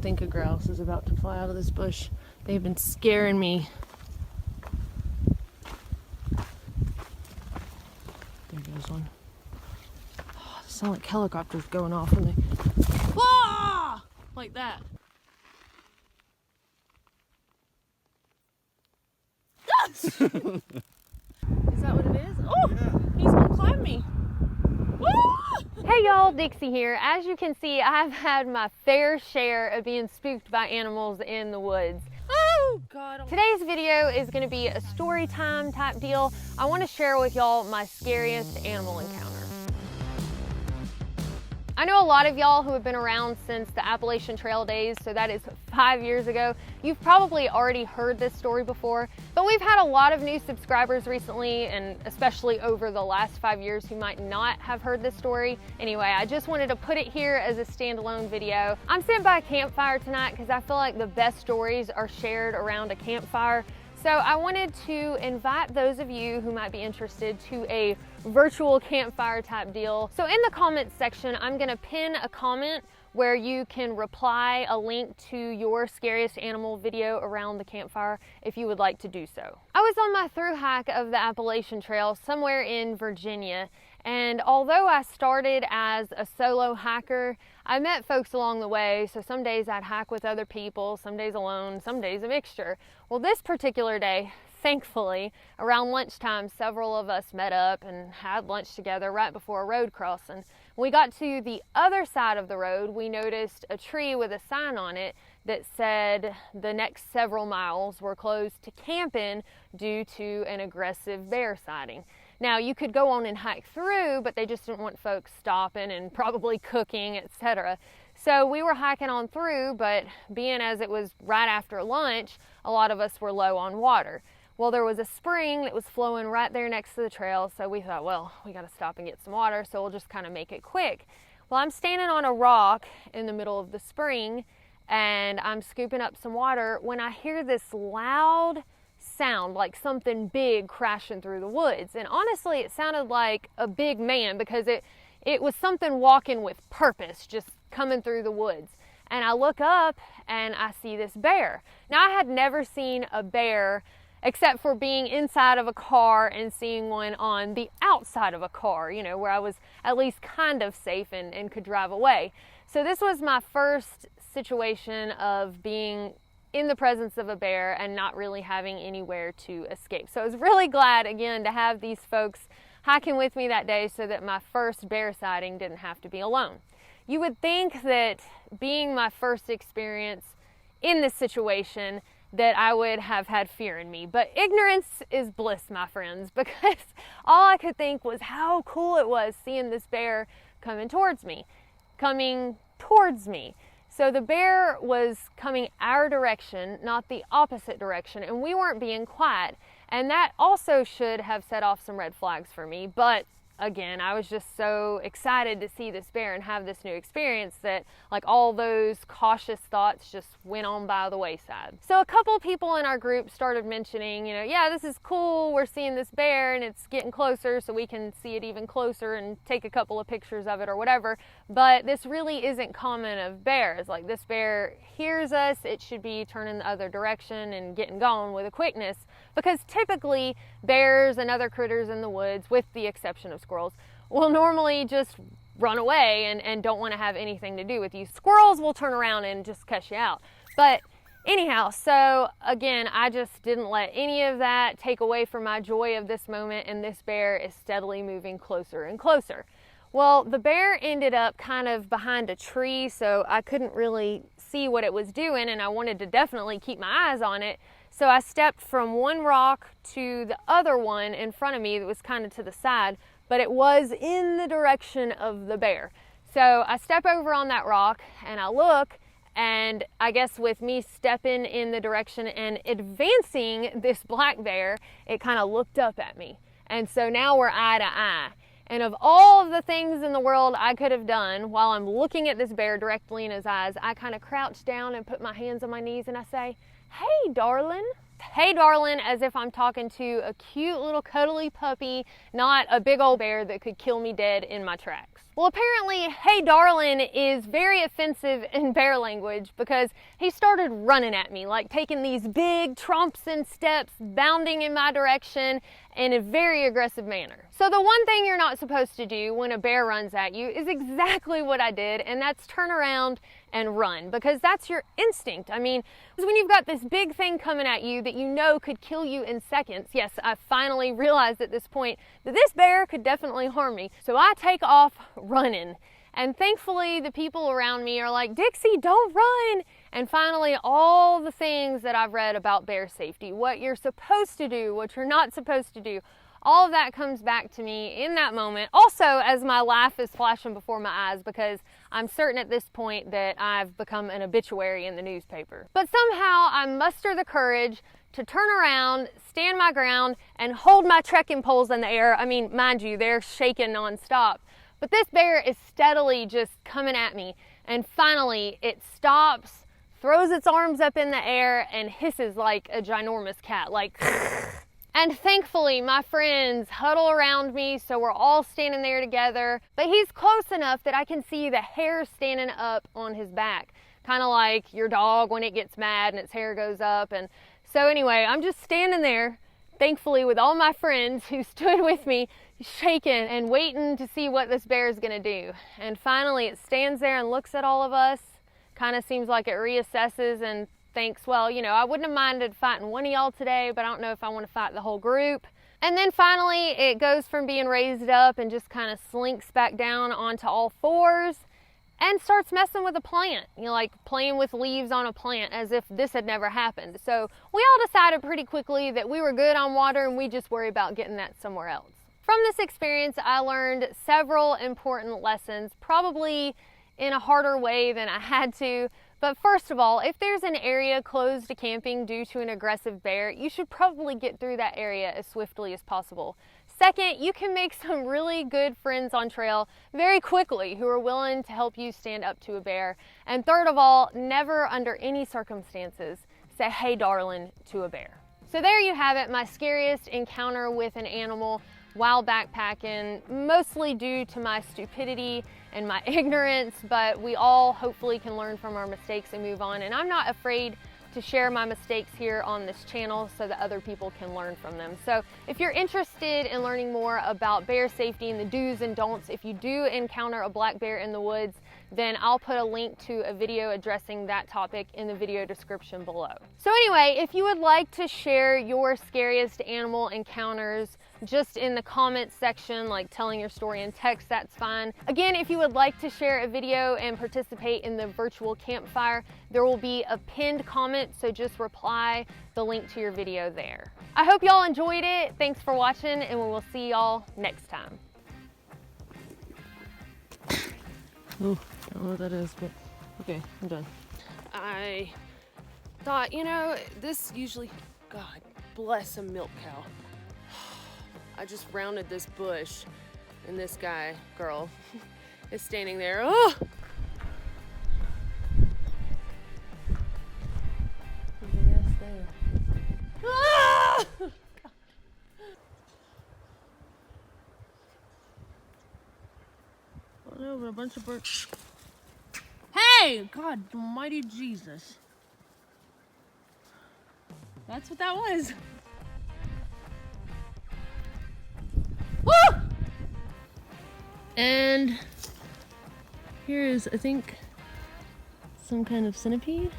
I think a grouse is about to fly out of this bush. They've been scaring me. There goes one. Oh, they sound like helicopters going off when they... Ah! Like that. Is that what it is? Oh! Yeah. He's gonna climb me. Hey y'all, Dixie here. As you can see, I've had my fair share of being spooked by animals in the woods. Oh God. Today's video is going to be a story time type deal. I want to share with y'all my scariest animal encounter. I know a lot of y'all who have been around since the Appalachian Trail days, so that is 5 years ago. You've probably already heard this story before, but we've had a lot of new subscribers recently, and especially over the last 5 years who might not have heard this story. Anyway, I just wanted to put it here as a standalone video. I'm sitting by a campfire tonight because I feel like the best stories are shared around a campfire. So I wanted to invite those of you who might be interested to a virtual campfire type deal. So in the comments section, I'm gonna pin a comment where you can reply a link to your scariest animal video around the campfire if you would like to do so. I was on my through hike of the Appalachian Trail somewhere in Virginia, and although I started as a solo hiker, I met folks along the way. So some days I'd hike with other people, some days alone, some days a mixture. Well, this particular day, thankfully, around lunchtime, several of us met up and had lunch together right before a road crossing. When we got to the other side of the road, we noticed a tree with a sign on it that said the next several miles were closed to camping due to an aggressive bear sighting. Now, you could go on and hike through, but they just didn't want folks stopping and probably cooking, etc. So we were hiking on through, but being as it was right after lunch, a lot of us were low on water. Well, there was a spring that was flowing right there next to the trail, so we thought, well, we got to stop and get some water, so we'll just kind of make it quick. Well, I'm standing on a rock in the middle of the spring, and I'm scooping up some water when I hear this loud sound, like something big crashing through the woods. And honestly, it sounded like a big man, because it was something walking with purpose, just coming through the woods. And I look up and I see this bear. Now, I had never seen a bear except for being inside of a car and seeing one on the outside of a car, you know, where I was at least kind of safe and could drive away. So this was my first situation of being in the presence of a bear and not really having anywhere to escape. So I was really glad, again, to have these folks hiking with me that day so that my first bear sighting didn't have to be alone. You would think that being my first experience in this situation that I would have had fear in me, but ignorance is bliss, my friends, because all I could think was how cool it was seeing this bear coming towards me. So the bear was coming our direction, not the opposite direction, and we weren't being quiet. And that also should have set off some red flags for me. But again, I was just so excited to see this bear and have this new experience that like all those cautious thoughts just went on by the wayside. So a couple people in our group started mentioning, you know, yeah, this is cool, we're seeing this bear and it's getting closer so we can see it even closer and take a couple of pictures of it or whatever. But this really isn't common of bears. Like, this bear hears us, it should be turning the other direction and getting gone with a quickness, because typically bears and other critters in the woods, with the exception of squirrels, will normally just run away and don't want to have anything to do with you. Squirrels will turn around and just cuss you out. But anyhow, so again, I just didn't let any of that take away from my joy of this moment, and this bear is steadily moving closer and closer. Well, the bear ended up kind of behind a tree, so I couldn't really see what it was doing, and I wanted to definitely keep my eyes on it. So I stepped from one rock to the other one in front of me that was kind of to the side, but it was in the direction of the bear. So I step over on that rock and I look, and I guess with me stepping in the direction and advancing this black bear, it kind of looked up at me. And so now we're eye to eye. And of all of the things in the world I could have done while I'm looking at this bear directly in his eyes, I kind of crouch down and put my hands on my knees and I say, "Hey, darling." "Hey darling," as if I'm talking to a cute little cuddly puppy, not a big old bear that could kill me dead in my tracks. Well, apparently, "Hey darling" is very offensive in bear language because he started running at me, like taking these big trompsin steps, bounding in my direction in a very aggressive manner. So the one thing you're not supposed to do when a bear runs at you is exactly what I did, and that's turn around and run, because that's your instinct. I mean, when you've got this big thing coming at you that you know could kill you in seconds, yes, I finally realized at this point that this bear could definitely harm me. So I take off running. And thankfully, the people around me are like, "Dixie, don't run." And finally, all the things that I've read about bear safety, what you're supposed to do, what you're not supposed to do, all of that comes back to me in that moment. Also, as my laugh is flashing before my eyes, because I'm certain at this point that I've become an obituary in the newspaper. But somehow I muster the courage to turn around, stand my ground, and hold my trekking poles in the air. I mean, mind you, they're shaking nonstop. But this bear is steadily just coming at me. And finally, it stops, throws its arms up in the air, and hisses like a ginormous cat, like... And thankfully, my friends huddle around me, so we're all standing there together. But he's close enough that I can see the hair standing up on his back. Kind of like your dog when it gets mad and its hair goes up. And so anyway, I'm just standing there, thankfully with all my friends who stood with me, shaking and waiting to see what this bear is gonna do. And finally, it stands there and looks at all of us. Kind of seems like it reassesses and thinks, well, you know, I wouldn't have minded fighting one of y'all today, but I don't know if I want to fight the whole group. And then finally, it goes from being raised up and just kind of slinks back down onto all fours and starts messing with a plant, you know, like playing with leaves on a plant as if this had never happened. So we all decided pretty quickly that we were good on water and we just worry about getting that somewhere else. From this experience, I learned several important lessons, probably in a harder way than I had to. But first of all, if there's an area closed to camping due to an aggressive bear, you should probably get through that area as swiftly as possible. Second, you can make some really good friends on trail very quickly who are willing to help you stand up to a bear. And third of all, never under any circumstances say, "Hey darling," to a bear. So there you have it, my scariest encounter with an animal while backpacking, mostly due to my stupidity and my ignorance, but we all hopefully can learn from our mistakes and move on. And I'm not afraid to share my mistakes here on this channel so that other people can learn from them. So if you're interested in learning more about bear safety and the do's and don'ts, if you do encounter a black bear in the woods, then I'll put a link to a video addressing that topic in the video description below. So anyway, if you would like to share your scariest animal encounters just in the comments section, like telling your story in text, that's fine. Again, if you would like to share a video and participate in the virtual campfire, there will be a pinned comment, so just reply the link to your video there. I hope y'all enjoyed it. Thanks for watching, and we will see y'all next time. Oh, I don't know what that is, but okay, I'm done. I thought, you know, this usually, God bless a milk cow. I just rounded this bush and this girl, is standing there. Oh! Ah! Oh no, but a bunch of birds. Hey! God almighty Jesus. That's what that was. Woo! And here is, I think, some kind of centipede.